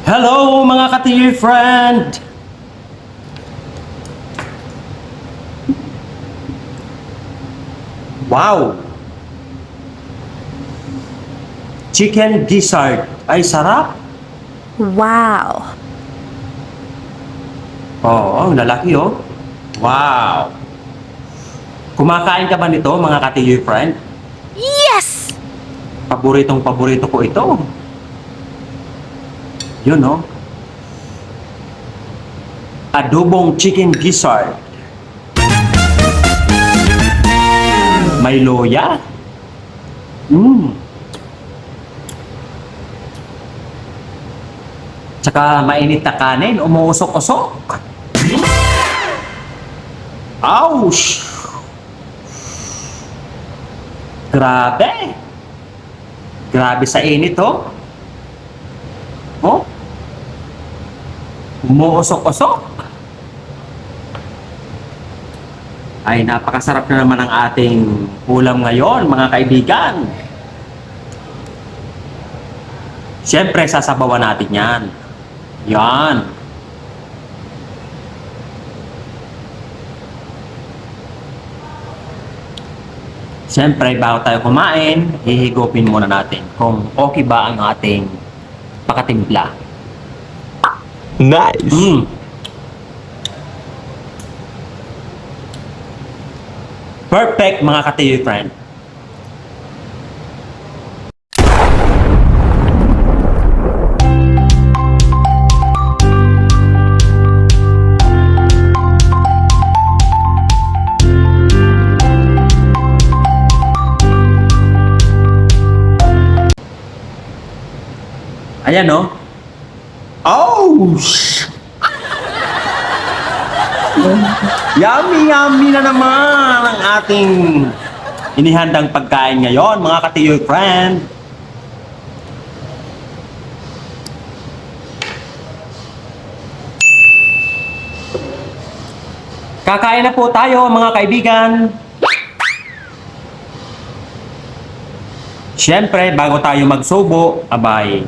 Hello mga ka-TV friend! Wow! Chicken gizzard ay sarap! Wow! Oo, ang lalaki oh. Wow! Kumakain ka ba nito mga ka-TV friend? Yes! Paboritong paborito ko ito. Yun oh. Adobong chicken gizzard. May loya. Tsaka mainit na kanin, umuusok-usok. Ouch! Grabe! Grabe sa init, oh. Oh? Umuusok-usok. Ay, napakasarap na naman ang ating ulam ngayon, mga kaibigan. Siyempre, sasabawan natin yan. Yan. Siyempre, bago tayo kumain, hihigupin muna natin kung okay ba ang ating pakatimpla. Nice. Perfect mga ka-TV friend. Ayan no? Oh! Yummy, yummy na naman ang ating inihandang pagkain ngayon, mga ka-TV friend. Kakain na po tayo, mga kaibigan. Siyempre, bago tayo magsubo, abay,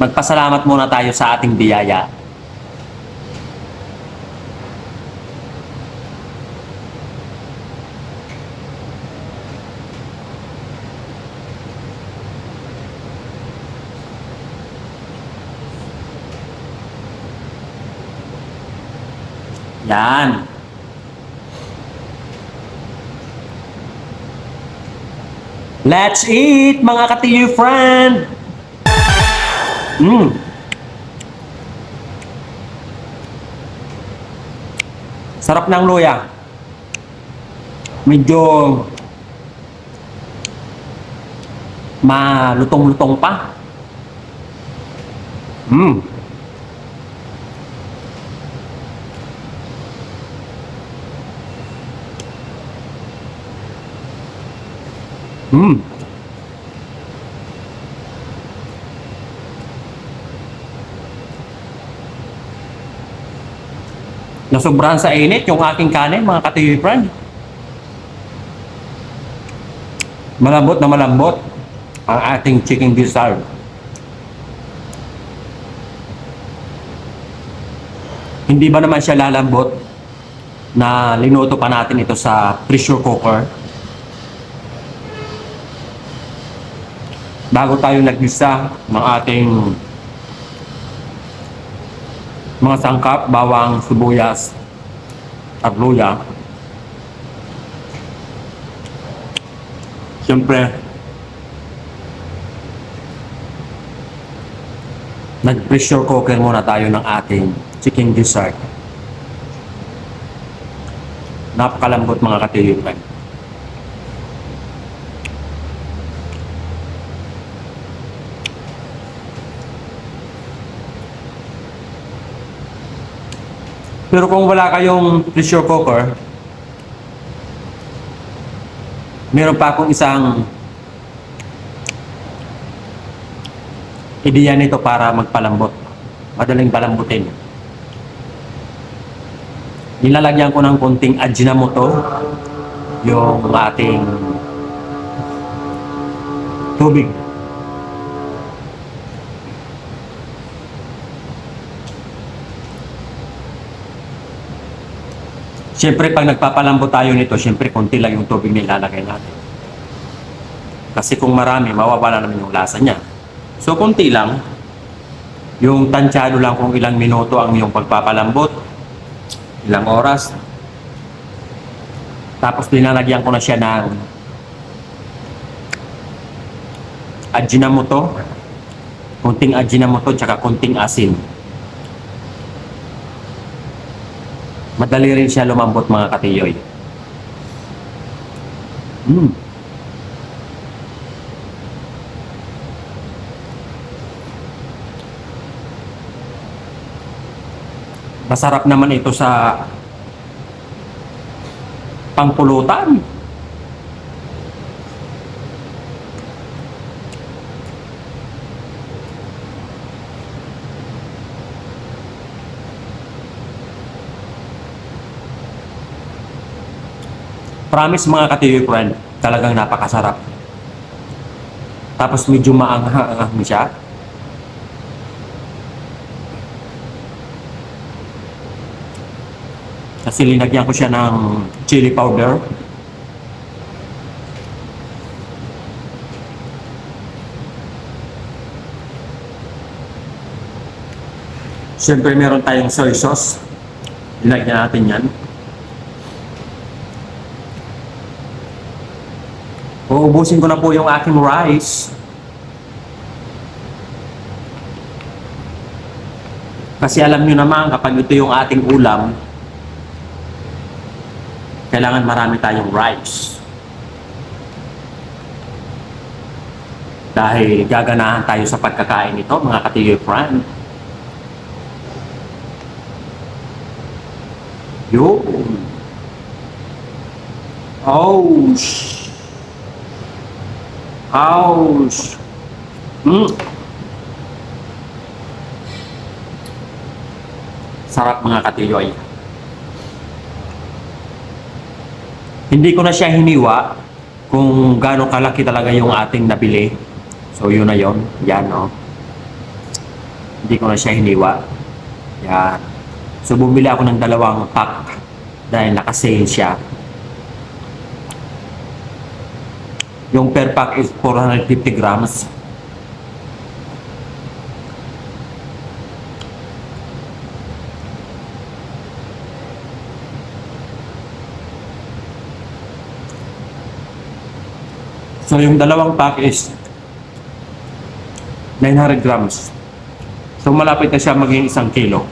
magpasalamat muna tayo sa ating biyaya. Yan. Let's eat, mga ka-TV friend! Sarap ng luya. Medyo malutong-lutong pa. Nasobrahan sa init yung aking kanin, mga ka-TV friend. Malambot na malambot ang ating chicken gizzard. Hindi ba naman siya lalambot na linuto pa natin ito sa pressure cooker? Bago tayo naggisa ng ating mga sangkap, bawang, sibuyas, at luya. Siyempre, nag-pressure cooker muna tayo ng ating chicken gizzard. Napakalambot mga ka-TV friend. Pero kung wala kayong pressure cooker, meron pa akong isang ideya nito para magpalambot. Madaling palambutin. Nilalagyan ko ng konting Ajinomoto yung ating tubig. Siyempre, pag nagpapalambot tayo nito, siyempre, konti lang yung tubig na ilalagay natin. Kasi kung marami, mawawala naman yung lasa niya. So, konti lang. Yung tansyado lang kung ilang minuto ang yung pagpapalambot. Ilang oras. Tapos, linalagyan ko na siya ng Ajinomoto. Konting Ajinomoto, tsaka konting asin. Madali rin siya lumambot mga katiyoy. Masarap naman ito sa pangpulutan. Promise mga katiyoy friend, talagang napakasarap. Tapos medyo maanghang siya. Kasi linagyan ko siya ng chili powder. Siyempre meron tayong soy sauce. Linagyan natin yan. Uubusin ko na po yung aking rice. Kasi alam nyo naman, kapag ito yung ating ulam, kailangan marami tayong rice. Dahil gaganahan tayo sa pagkakain nito, mga katiyoy friend. Yun. Ouch. Ouch. Sarap mga katiyoy. Hindi ko na siya hiniwa kung gaano kalaki talaga yung ating nabili. So yun na yun. Yan no. Hindi ko na siya hiniwa. Yan. So bumili ako ng 2 pack dahil naka-sale siya. Yung per pack is 450 grams. So yung 2 pack is 900 grams. So malapit na siya maging 1 kilo.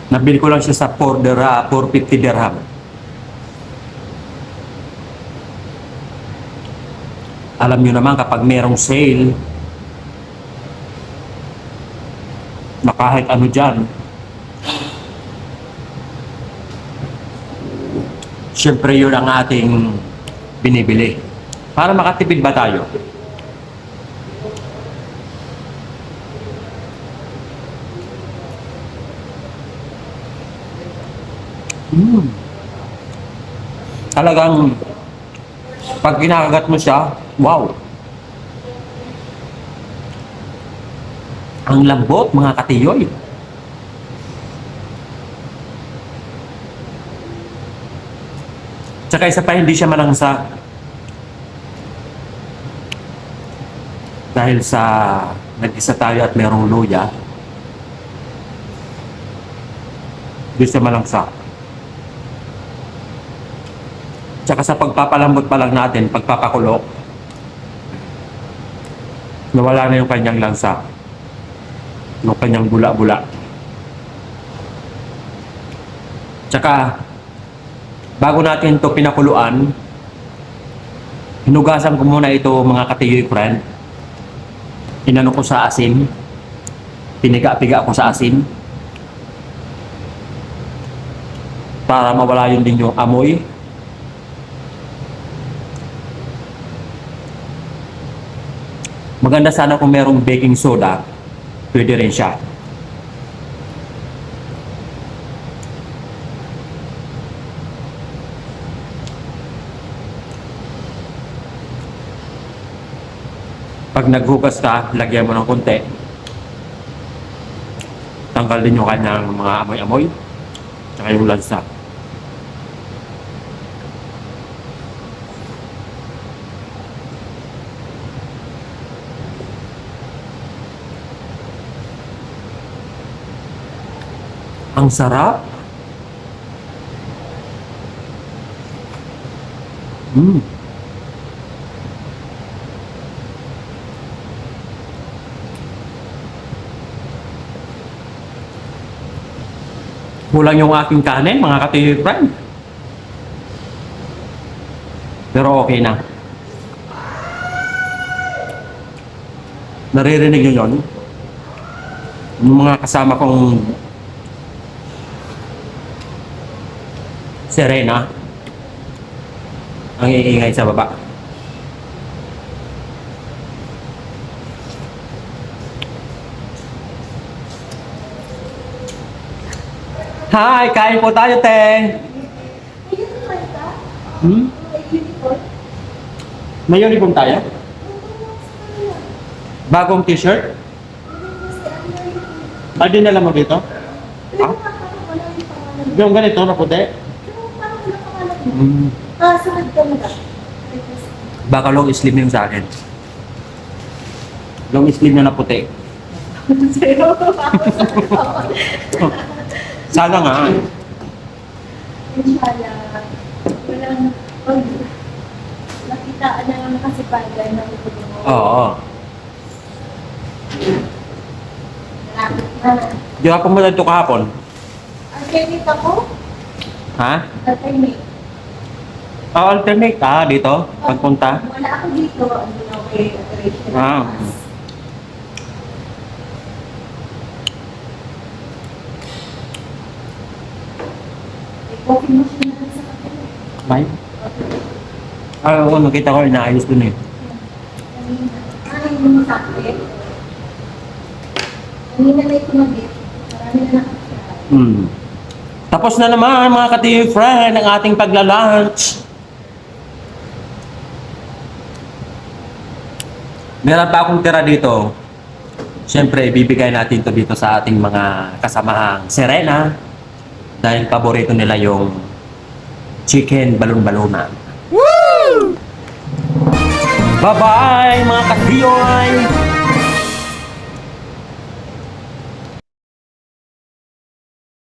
Nabili ko lang siya sa 450 dirham. Alam nyo naman kapag merong sale na kahit ano dyan, syempre yun ang ating binibili. Para makatipid ba tayo? Talagang pag kinakagat mo siya, wow! Ang lambot mga katiyoy. Tsaka isa pa, hindi siya malangsa. Dahil sa nag-isa tayo at merong luya, hindi siya malangsa. Tsaka sa pagpapalambot pa lang natin, pagpapakulo, nawala na yung kanyang lansa. Yung kanyang bula-bula. Tsaka, bago natin ito pinakuluan, hinugasan ko muna ito mga katiyoy friend. Inano ko sa asin. Piniga-piga ko sa asin. Para mawala yun din yung amoy. Maganda sana kung merong baking soda, pwede rin siya. Pag naghugas ka, lagyan mo ng konti. matanggal din yung kanyang mga amoy-amoy. Tsaka yung lansa. Ang sarap. Mm. Kulang yung aking kanin, mga ka-friend. Pero okay na. Naririnig nyo yun? Yung mga kasama kong Serena ang iingay sa baba. Hi! Kain po tayo, te! Hmm? May uniform tayo? Bagong t-shirt? Ah, dinala mo dito? Ah? Yung ganito na puti? Hmm. Sunod ka mo ba? Baka long sleeve na yung sa akin. Long sleeve na puti. Sana nga. Inshallah. Walang pag nakitaan na ng kasipagan na utulong mo. Oo. Malapit na. Di ako pumunta dito kahapon. Alternate ako? Ha? Alternate. Ah, alternate. Ah, dito? Pagpunta? Wala ako dito. Ano na okay, operation. Ah. May coffee machine na sa kapila. May? Ah, oo. Nakita ko inaayos dun eh. Kanina. Ay, yung sakit. Kanina na ito mag-get. Marami na nakakita. Hmm. Tapos na naman mga ka-friend ang ating pagla-lunch. Meron pa akong tira dito. Siyempre, ibibigay natin to dito sa ating mga kasamahang Serena. Dahil paborito nila yung chicken balon-balona. Woo! Bye-bye mga ka-DIY!